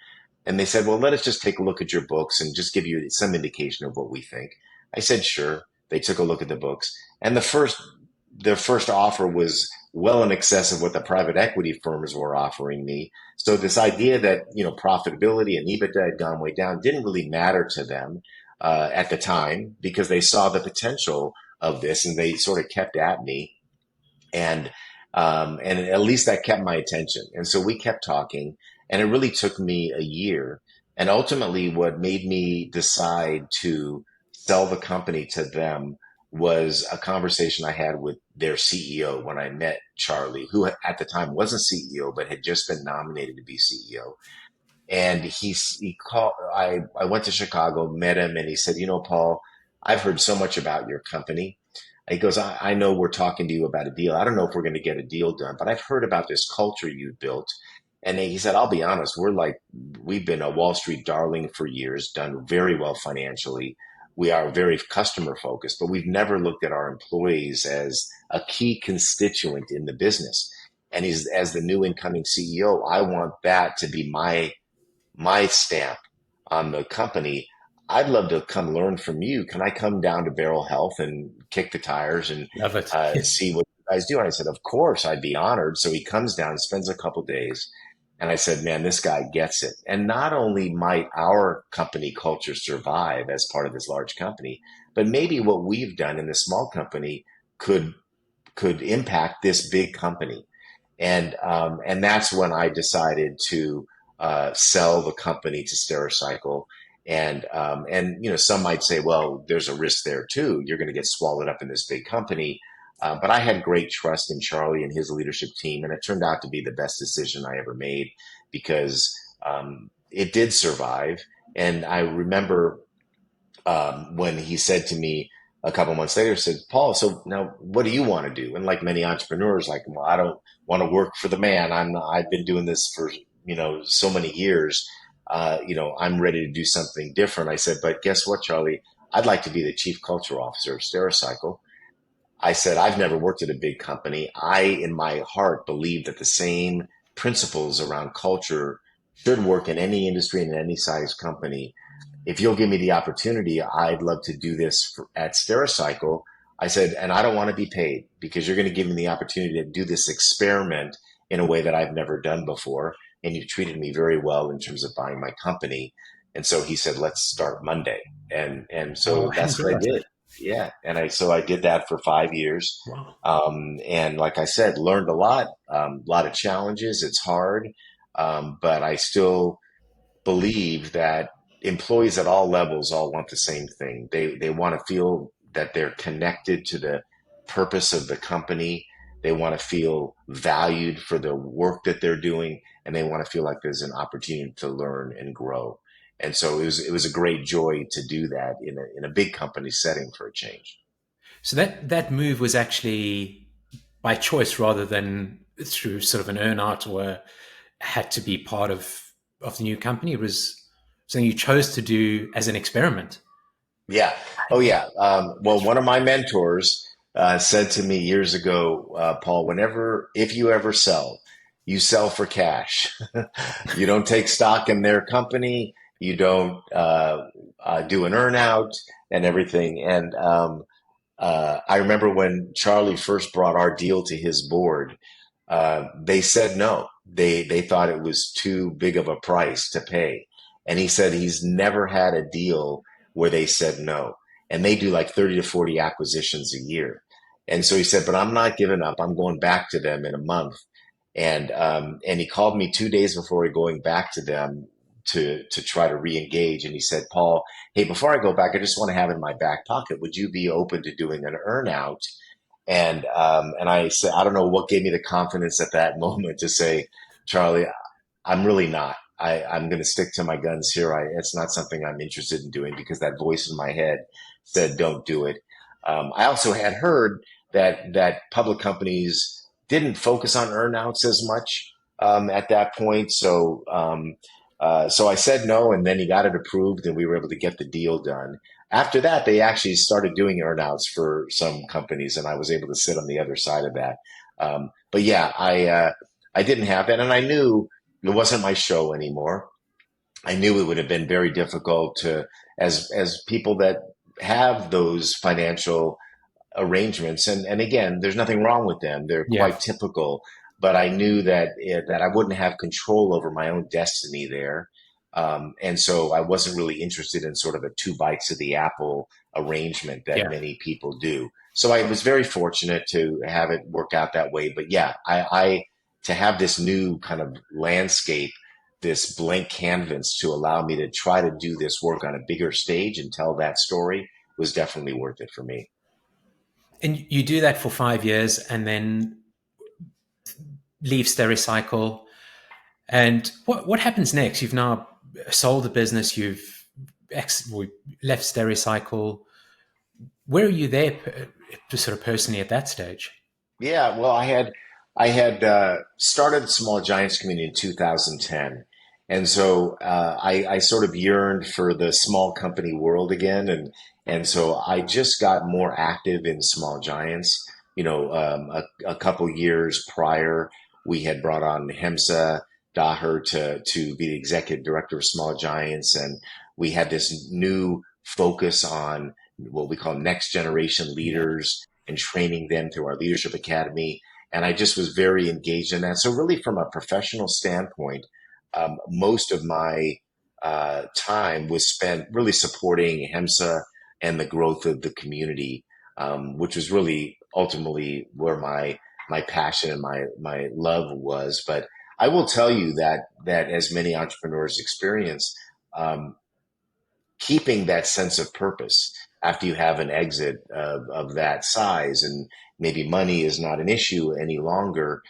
And they said, well, let us just take a look at your books and just give you some indication of what we think. I said, sure. They took a look at the books. And their first offer was well in excess of what the private equity firms were offering me. So this idea that, profitability and EBITDA had gone way down didn't really matter to them at the time because they saw the potential of this and they sort of kept at me. And at least that kept my attention. And so we kept talking, and it really took me a year. And ultimately, what made me decide to sell the company to them was a conversation I had with their CEO when I met Charlie, who at the time wasn't CEO, but had just been nominated to be CEO. And he called, I went to Chicago, met him, and he said, Paul, I've heard so much about your company. He goes, I know we're talking to you about a deal. I don't know if we're going to get a deal done, but I've heard about this culture you built. And he said, I'll be honest, we've been a Wall Street darling for years, done very well financially. We are very customer focused, but we've never looked at our employees as a key constituent in the business. And as the new incoming CEO, I want that to be my stamp on the company. I'd love to come learn from you. Can I come down to Beryl Health and kick the tires and Love it. see what you guys do? And I said, of course, I'd be honored. So he comes down, spends a couple days. And I said, man, this guy gets it. And not only might our company culture survive as part of this large company, but maybe what we've done in this small company could impact this big company. And that's when I decided to sell the company to Stericycle. And some might say, well, there's a risk there too. You're going to get swallowed up in this big company. But I had great trust in Charlie and his leadership team, and it turned out to be the best decision I ever made because it did survive. And I remember when he said to me a couple months later, said, Paul, so now what do you want to do? And like many entrepreneurs, like, well, I don't want to work for the man. I've been doing this for, so many years. I'm ready to do something different. I said, but guess what, Charlie? I'd like to be the chief culture officer of Stericycle. I said, I've never worked at a big company. I, in my heart, believe that the same principles around culture should work in any industry and in any size company. If you'll give me the opportunity, I'd love to do this at Stericycle. I said, and I don't want to be paid because you're going to give me the opportunity to do this experiment in a way that I've never done before. And you've treated me very well in terms of buying my company. And so he said, let's start Monday. And Oh, so I hadn't that's what I realized did. that. Yeah. So I did that for 5 years. Wow. And like I said, learned a lot of challenges. It's hard. But I still believe that employees at all levels all want the same thing. They want to feel that they're connected to the purpose of the company. They want to feel valued for the work that they're doing, and they want to feel like there's an opportunity to learn and grow. And so it was a great joy to do that in a big company setting for a change. So that move was actually by choice rather than through sort of an earnout or had to be part of the new company. It was something you chose to do as an experiment. Yeah. Oh, yeah. Well, one of my mentors said to me years ago, Paul, if you ever sell, you sell for cash. You don't take stock in their company. You don't do an earnout and everything. And I remember when Charlie first brought our deal to his board, they said no. They thought it was too big of a price to pay. And he said he's never had a deal where they said no. And they do like 30 to 40 acquisitions a year. And so he said, but I'm not giving up. I'm going back to them in a month. And he called me 2 days before going back to them to try to re-engage. And he said, Paul, hey, before I go back, I just want to have it in my back pocket. Would you be open to doing an earnout? And I said, I don't know what gave me the confidence at that moment to say, Charlie, I'm really not. I'm going to stick to my guns here. It's not something I'm interested in doing because that voice in my head said, don't do it. I also had heard that public companies didn't focus on earnouts as much at that point. So I said no, and then he got it approved, and we were able to get the deal done. After that, they actually started doing earnouts for some companies, and I was able to sit on the other side of that. But yeah, I didn't have that, and I knew it wasn't my show anymore. I knew it would have been very difficult to, as people that have those financial arrangements, and again, there's nothing wrong with them. They're Yeah. quite typical, but I knew that I wouldn't have control over my own destiny there. And so I wasn't really interested in sort of a two bites of the apple arrangement that Yeah. many people do. So I was very fortunate to have it work out that way. But yeah, I to have this new kind of landscape, this blank canvas to allow me to try to do this work on a bigger stage and tell that story was definitely worth it for me. And you do that for 5 years and then leave Stericycle. And what happens next? You've now sold the business, you've left Stericycle. Where are you there sort of personally at that stage? Yeah, well, I had started Small Giants Community in 2010, and so I sort of yearned for the small company world again, and so I just got more active in Small Giants. A couple years prior, we had brought on Hemsa Daher to be the executive director of Small Giants, and we had this new focus on what we call next generation Yeah. leaders and training them through our leadership academy. And I just was very engaged in that. So really, from a professional standpoint, most of my time was spent really supporting HEMSA and the growth of the community, which was really ultimately where my passion and my love was. But I will tell you that as many entrepreneurs experience, um, keeping that sense of purpose after you have an exit of that size, and maybe money is not an issue any longer,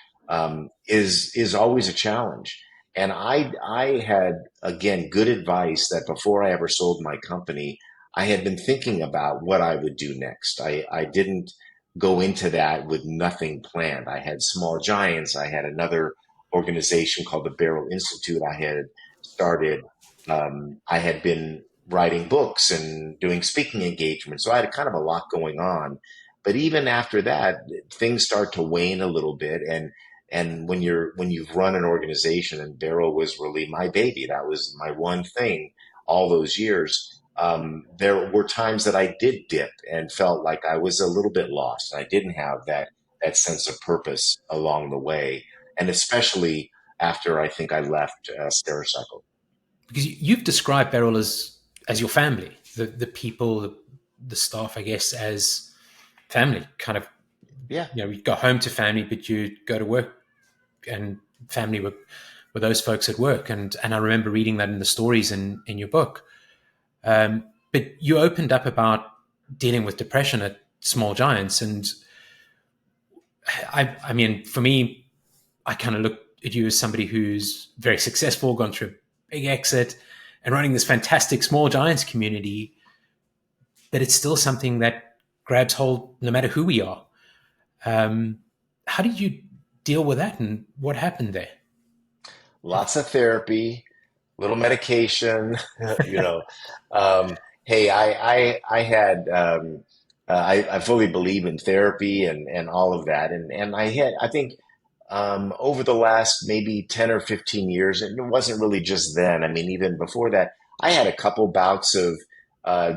is always a challenge. And I had, again, good advice that before I ever sold my company, I had been thinking about what I would do next. I didn't go into that with nothing planned. I had Small Giants. I had another organization called the Beryl Institute I had started. I had been writing books and doing speaking engagements. So I had kind of a lot going on. But even after that, things start to wane a little bit. And when you've run an organization, and Beryl was really my baby, that was my one thing all those years. There were times that I did dip and felt like I was a little bit lost. I didn't have that sense of purpose along the way, and especially after I think I left Stericycle. Because you've described Beryl as your family, the people, the staff, I guess, as family. Kind of, Yeah. you go home to family, but you go to work, and family were those folks at work. And I remember reading that in the stories in your book. But you opened up about dealing with depression at Small Giants, and I mean, for me, I kind of look at you as somebody who's very successful, gone through a big exit, and running this fantastic Small Giants community. But it's still something that grabs hold no matter who we are. How did you deal with that, and what happened there? Lots of therapy, little medication, you know. Um, hey, I had, I fully believe in therapy and all of that. And I think, over the last maybe 10 or 15 years, and it wasn't really just then. I mean, even before that, I had a couple bouts of,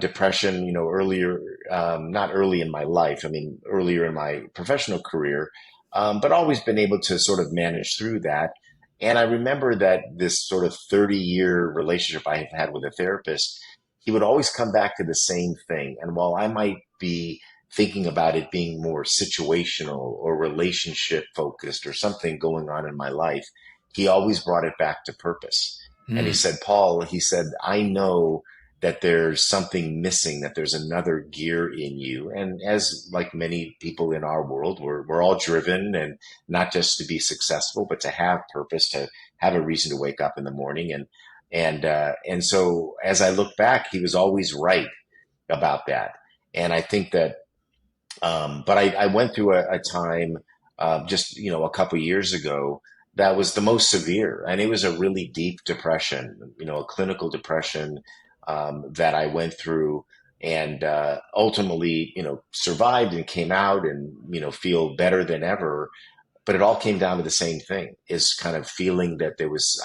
depression, earlier, not early in my life. I mean, earlier in my professional career, but always been able to sort of manage through that. And I remember that this sort of 30-year relationship I have had with a therapist, he would always come back to the same thing. And while I might be thinking about it being more situational or relationship focused or something going on in my life, he always brought it back to purpose. And he Mm, said, Paul, he said, I know that there's something missing, that there's another gear in you. And as like many people in our world, we're all driven, and not just to be successful, but to have purpose, to have a reason to wake up in the morning. And so as I look back, he was always right about that. And I think that, but I went through a time, just, a couple years ago, that was the most severe. And it was a really deep depression, a clinical depression, that I went through, and ultimately, survived and came out and, feel better than ever. But it all came down to the same thing, is kind of feeling that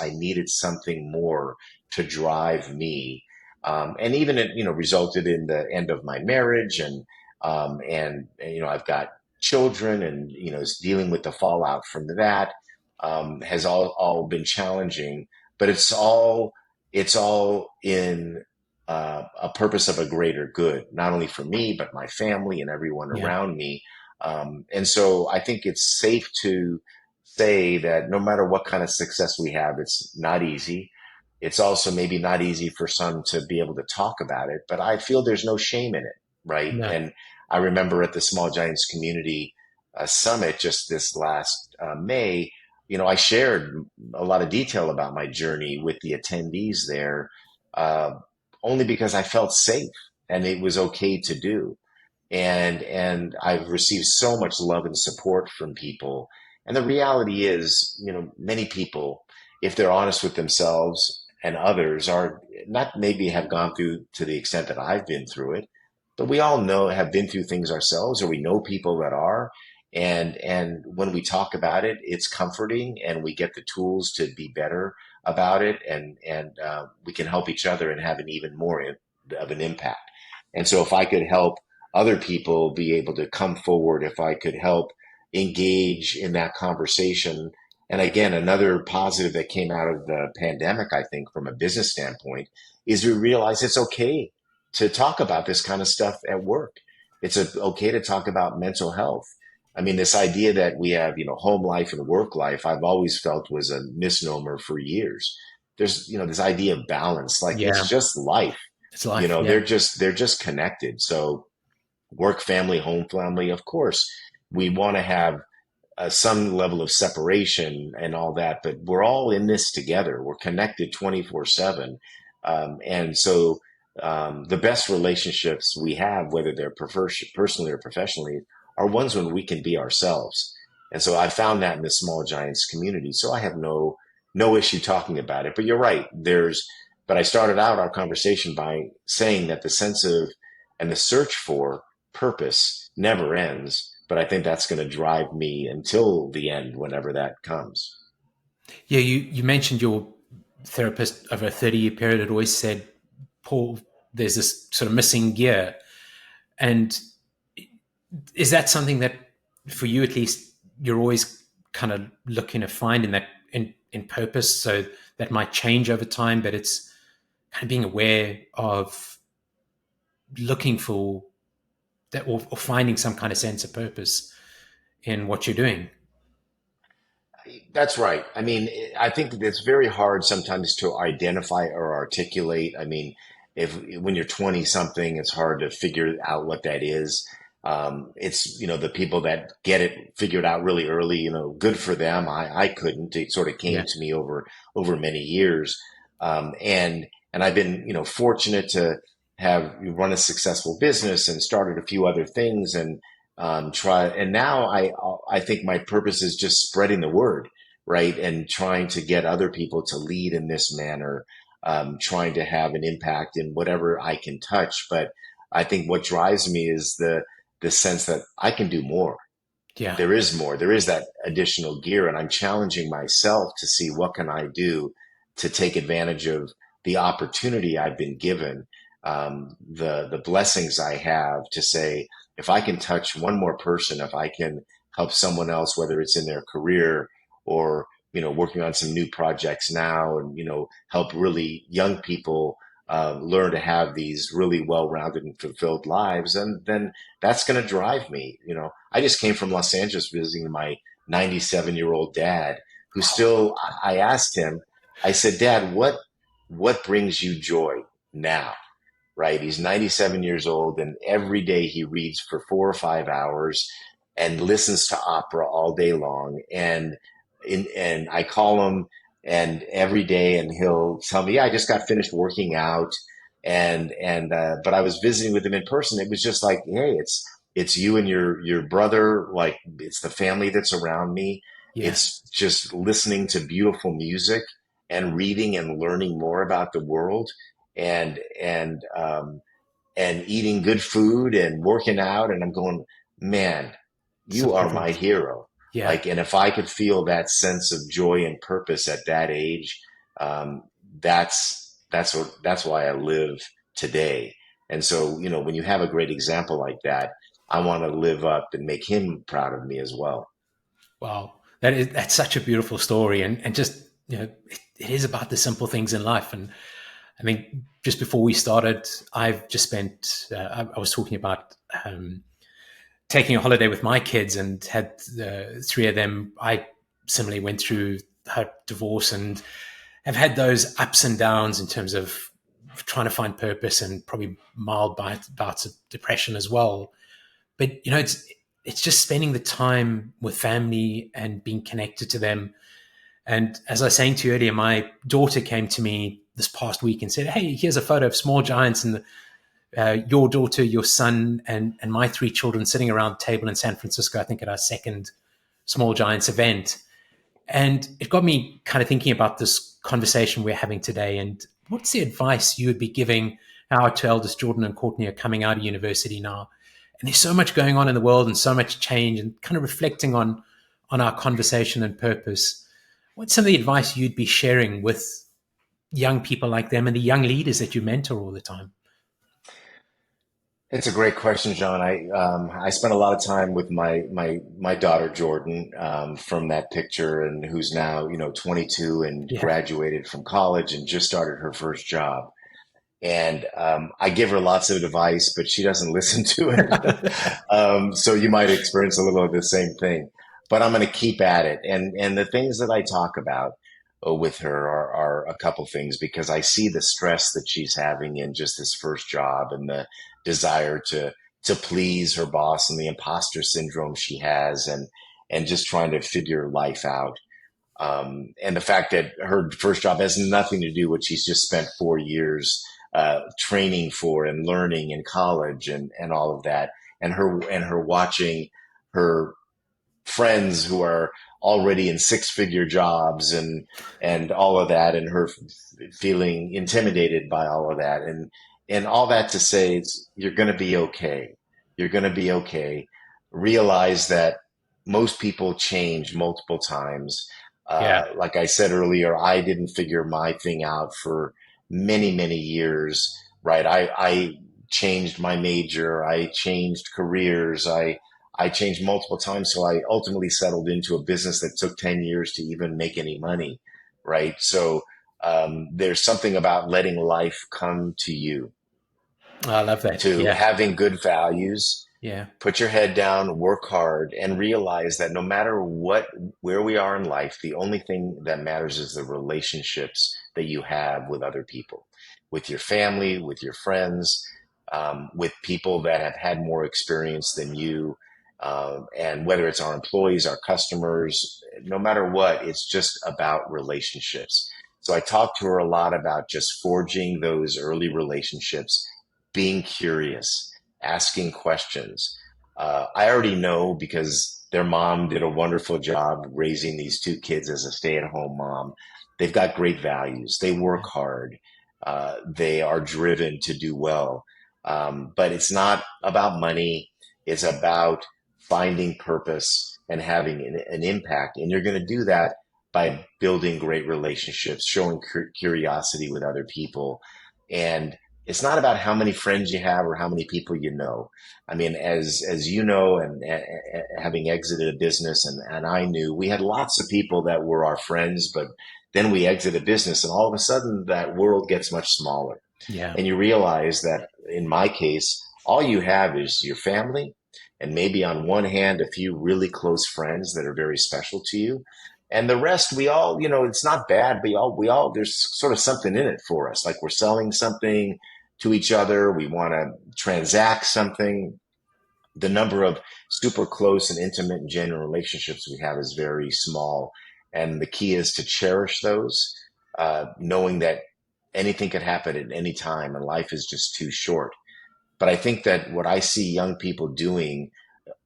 I needed something more to drive me. And even it, resulted in the end of my marriage, and I've got children, and, is dealing with the fallout from that, has all been challenging, but it's all in, a purpose of a greater good, not only for me, but my family and everyone yeah. around me. And so I think it's safe to say that no matter what kind of success we have, it's not easy. It's also maybe not easy for some to be able to talk about it, but I feel there's no shame in it, right? No. And I remember at the Small Giants Community Summit just this last May, I shared a lot of detail about my journey with the attendees there, uh, only because I felt safe and it was okay to do. And I've received so much love and support from people. And the reality is, many people, if they're honest with themselves and others, are not, maybe have gone through to the extent that I've been through it, but we all have been through things ourselves, or we know people that are. And when we talk about it, it's comforting, and we get the tools to be better about it, and we can help each other and have an even more of an impact. And so if I could help other people be able to come forward, if I could help engage in that conversation. And again, another positive that came out of the pandemic, I think, from a business standpoint, is we realize it's okay to talk about this kind of stuff at work. It's okay to talk about mental health. I mean, this idea that we have, home life and work life, I've always felt was a misnomer for years. There's, this idea of balance, like it's Yeah, just life. it's life. They're Yeah, just connected. So work, family, home, family, of course, we want to have some level of separation and all that, but we're all in this together. We're connected 24/7. And so the best relationships we have, whether they're personally or professionally, are ones when we can be ourselves. And so I found that in the Small Giants community. So I have no issue talking about it. But you're right. But I started out our conversation by saying that the sense of and the search for purpose never ends. But I think that's going to drive me until the end, whenever that comes. yeah. You mentioned your therapist over a 30-year period had always said, Paul, there's this sort of missing gear, and is that something that, for you at least, you're always kind of looking to find in that in purpose? So that might change over time, but it's kind of being aware of looking for that, or finding some kind of sense of purpose in what you're doing. That's right. I mean, I think that it's very hard sometimes to identify or articulate. I mean, if when you're 20 something, it's hard to figure out what that is. It's, the people that get it figured out really early, good for them. I couldn't. It sort of came Yeah, to me over many years. And I've been, fortunate to have run a successful business and started a few other things and and now I think my purpose is just spreading the word, right? And trying to get other people to lead in this manner, trying to have an impact in whatever I can touch. But I think what drives me is the sense that I can do more. yeah. There is more. There is that additional gear, and I'm challenging myself to see what can I do to take advantage of the opportunity I've been given, the blessings I have to say, if I can touch one more person, if I can help someone else, whether it's in their career or working on some new projects now, and help really young people learn to have these really well-rounded and fulfilled lives, and then that's going to drive me. I just came from Los Angeles visiting my 97-year-old dad, who still, I asked him, I said, Dad, what brings you joy now? Right? He's 97 years old, and every day he reads for 4 or 5 hours and listens to opera all day long. And I call him and every day, and he'll tell me, yeah, I just got finished working out. But I was visiting with him in person. It was just like, hey, it's you and your brother. Like, it's the family that's around me. Yeah, It's just listening to beautiful music and reading and learning more about the world and and um, and eating good food and working out. And I'm going, man, you simple are my things. hero. Yeah. Like, and if I could feel that sense of joy and purpose at that age, um, that's why I live today. And so, when you have a great example like that, I want to live up and make him proud of me as well. Wow, that's such a beautiful story, and just, it is about the simple things in life. And I mean, just before we started, I've just spent. I was talking about taking a holiday with my kids, and had three of them. I similarly went through her divorce and have had those ups and downs in terms of trying to find purpose, and probably mild bouts of depression as well. But it's just spending the time with family and being connected to them. And as I was saying to you earlier, my daughter came to me this past week and said, "Hey, here's a photo of Small Giants, and your daughter, your son, and my three children sitting around the table in San Francisco, I think at our second Small Giants event." And it got me kind of thinking about this conversation we're having today, and what's the advice you would be giving our two eldest, Jordan and Courtney, are coming out of university now. And there's so much going on in the world and so much change, and kind of reflecting on our conversation and purpose. What's some of the advice you'd be sharing with young people like them and the young leaders that you mentor all the time? It's a great question, John. I spent a lot of time with my daughter Jordan, from that picture, and who's now 22 and Yeah. graduated from college and just started her first job. And I give her lots of advice, but she doesn't listen to it. So you might experience a little of the same thing. But I'm going to keep at it. And the things that I talk about with her are a couple things, because I see the stress that she's having in just this first job, and the desire to please her boss, and the imposter syndrome she has, and just trying to figure life out. And the fact that her first job has nothing to do with what she's just spent 4 years training for and learning in college, and all of that, and her watching her friends who are already in six-figure jobs, and all of that, and her feeling intimidated by all of that, and all that to say, you're going to be okay. You're going to be okay. Realize that most people change multiple times. Yeah. Like I said earlier, I didn't figure my thing out for many, many years, right? I changed my major. I changed careers. I changed multiple times. So I ultimately settled into a business that took 10 years to even make any money, right? So there's something about letting life come to you, I love that. to Yeah. having good values, Yeah. put your head down, work hard, and realize that no matter where we are in life, the only thing that matters is the relationships that you have with other people, with your family, with your friends, with people that have had more experience than you. And whether it's our employees, our customers, no matter what, it's just about relationships. So I talked to her a lot about just forging those early relationships, being curious, asking questions. I already know, because their mom did a wonderful job raising these two kids as a stay-at-home mom. They've got great values. They work hard. They are driven to do well. But it's not about money. It's about finding purpose and having an impact. And you're going to do that by building great relationships, showing curiosity with other people. And it's not about how many friends you have or how many people you know. I mean, as you know, and having exited a business, and I knew, we had lots of people that were our friends, but then we exit a business, and all of a sudden that world gets much smaller. Yeah. And you realize that in my case, all you have is your family, and maybe on one hand, a few really close friends that are very special to you. And the rest, we all, it's not bad, but we all, there's sort of something in it for us. Like we're selling something to each other. We want to transact something. The number of super close and intimate and genuine relationships we have is very small. And the key is to cherish those, knowing that anything could happen at any time, and life is just too short. But I think that what I see young people doing,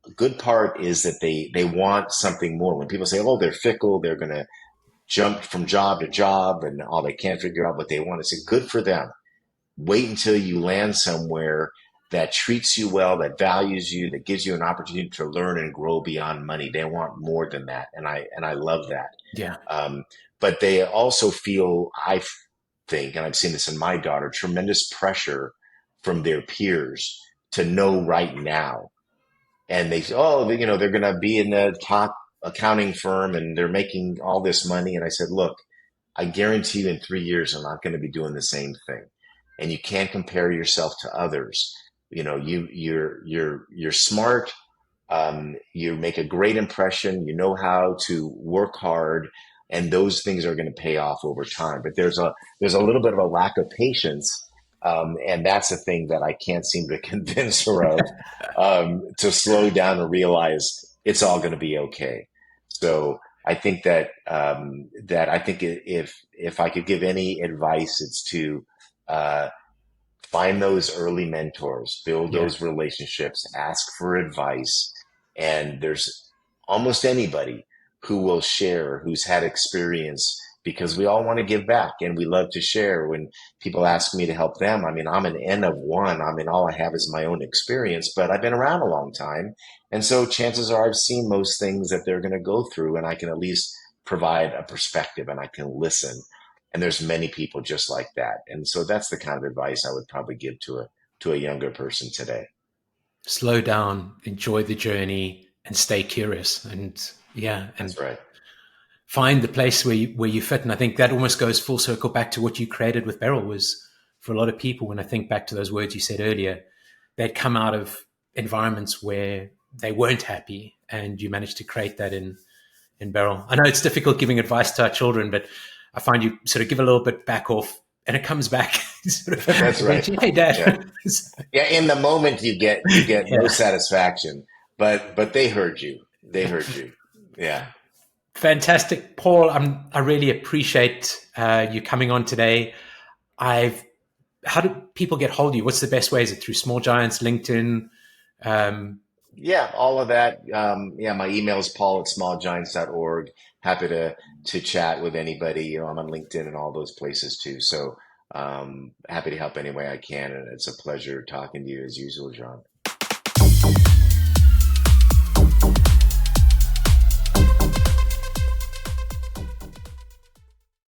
a good part is that they want something more. When people say, oh, they're fickle, they're going to jump from job to job, and all, they can't figure out what they want. I say, good for them. Wait until you land somewhere that treats you well, that values you, that gives you an opportunity to learn and grow beyond money. They want more than that, and I love that. Yeah. But they also feel, I think, and I've seen this in my daughter, tremendous pressure from their peers to know right now. And they say, oh, they're going to be in the top accounting firm and they're making all this money. And I said, look, I guarantee you in 3 years, I'm not going to be doing the same thing. And you can't compare yourself to others. You're smart. You make a great impression. You know how to work hard, and those things are going to pay off over time. But there's a little bit of a lack of patience, and that's the thing that I can't seem to convince her of, to slow down and realize it's all going to be okay. So I think that I think if I could give any advice, it's to uh, find those early mentors, build Yeah. those relationships, ask for advice. And there's almost anybody who will share, who's had experience, because we all want to give back and we love to share. When people ask me to help them, I mean, I'm an N of one. I mean, all I have is my own experience, but I've been around a long time. And so chances are I've seen most things that they're going to go through, and I can at least provide a perspective and I can listen. And there's many people just like that. And so that's the kind of advice I would probably give to a younger person today. Slow down, enjoy the journey, and stay curious. And yeah, and That's right. find the place where you fit. And I think that almost goes full circle back to what you created with Beryl, was for a lot of people, when I think back to those words you said earlier, they'd come out of environments where they weren't happy, and you managed to create that in Beryl. I know it's difficult giving advice to our children, but I find you sort of give a little bit back off, and it comes back sort of That's right. eventually. Hey, Yeah. Dad. Yeah. In the moment, you get no Yeah. satisfaction, but they heard you. They heard you. Yeah. Fantastic, Paul. I really appreciate you coming on today. I've How do people get hold of you? What's the best way? Is it through Small Giants, LinkedIn? Um, Yeah, all of that. Yeah, my email is paul@smallgiants.org. Happy to chat with anybody. I'm on LinkedIn and all those places too. So happy to help any way I can. And it's a pleasure talking to you as usual, John.